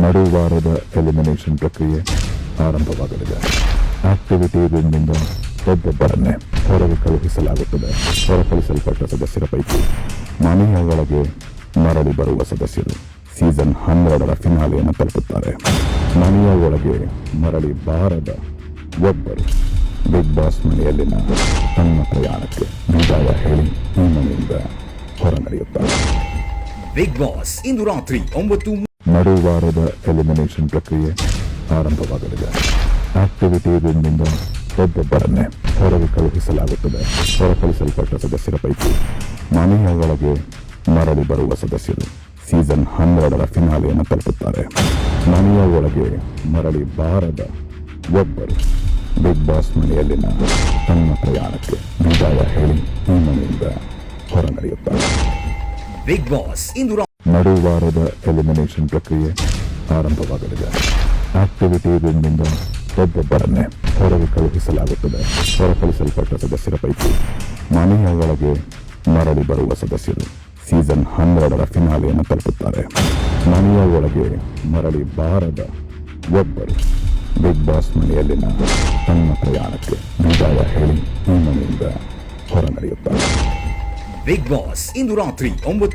ನಡುವಾರದ elimination ಪ್ರಕ್ರಿಯೆ ಆರಂಭವಾಗಲಿದೆ. Activity ರೂಮ್ನಿಂದ ಒಬ್ಬೊಬ್ಬರನ್ನೇ ಹೊರಗೆ ಕಳುಹಿಸಲಾಗುತ್ತದೆ. ಹೊರಕಳಿಸಲ್ಪಟ್ಟ ಸದಸ್ಯರ ಪೈಕಿ ಮನೆಯ ಒಳಗೆ ಮರಳಿ ಬರುವ ಸದಸ್ಯರು ಸೀಸನ್ 12ರ ಫಿನಾಲೆಯನ್ನು ತಲುಪುತ್ತಾರೆ. ಮನೆಯ ಒಳಗೆ ಮರಳಿ ಬಾರದ ಒಬ್ಬರು ಬಿಗ್ ಬಾಸ್ ಮನೆಯಲ್ಲಿನ ತನ್ನ ಪ್ರಯಾಣಕ್ಕೆ ವಿದಾಯ ಹೇಳಿ ಈ ಮನೆಯಿಂದ ಹೊರ ನಡೆಯುತ್ತಾರೆ. ಬಿಗ್ ಬಾಸ್ ಇಂದು ರಾತ್ರಿ 9. ನಡುವಾರದ ಎಲಿಮಿನೇಷನ್ ಪ್ರಕ್ರಿಯೆ ಆರಂಭವಾಗಲಿದೆ. ಆಕ್ಟಿವಿಟಿ ರೂಮ್ನಿಂದ ಒಬ್ಬೊಬ್ಬರನ್ನೇ ಹೊರಗೆ ಕಳುಹಿಸಲಾಗುತ್ತದೆ. ಹೊರಕಳಿಸಲ್ಪಟ್ಟ ಸದಸ್ಯರ ಪೈಕಿ ಮನೆಯ ಒಳಗೆ ಮರಳಿ ಬರುವ ಸದಸ್ಯರು ಸೀಸನ್ 12ರ ಫಿನಾಲೆಯನ್ನು ತಲುಪುತ್ತಾರೆ. ಮನೆಯ ಒಳಗೆ ಮರಳಿ ಬಾರದ ಒಬ್ಬರು ಬಿಗ್ ಬಾಸ್ ಮನೆಯಲ್ಲಿನ ತನ್ನ ಪ್ರಯಾಣಕ್ಕೆ ವಿದಾಯ ಹೇಳಿ ಈ ಮನೆಯಿಂದ ಹೊರ ನಡೆಯುತ್ತಾರೆ. ಬಿಗ್ ಬಾಸ್ ಇಂದು ನಡುವಾರದ ಎಲಿಮಿನೇಷನ್ ಪ್ರಕ್ರಿಯೆ ಆರಂಭವಾಗಲಿದೆ. ಆಕ್ಟಿವಿಟಿ ರೂಮ್ನಿಂದ ಒಬ್ಬೊಬ್ಬರನ್ನೇ ಹೊರಗೆ ಕಳುಹಿಸಲಾಗುತ್ತದೆ. ಹೊರಕಳಿಸಲ್ಪಟ್ಟ ಸದಸ್ಯರ ಪೈಕಿ ಮನೆಯ ಒಳಗೆ ಮರಳಿ ಬರುವ ಸದಸ್ಯರು ಸೀಸನ್ 12ರ ಫಿನಾಲೆಯನ್ನು ತಲುಪುತ್ತಾರೆ. ಮನೆಯ ಒಳಗೆ ಮರಳಿ ಬಾರದ ಒಬ್ಬರು ಬಿಗ್ ಬಾಸ್ ಮನೆಯಲ್ಲಿನ ತನ್ನ ಪ್ರಯಾಣಕ್ಕೆ ವಿದಾಯ ಹೇಳಿ ಈ ಮನೆಯಿಂದ ಹೊರ ನಡೆಯುತ್ತಾರೆ. ಬಿಗ್ ಬಾಸ್ ಇಂದು ರಾತ್ರಿ 9.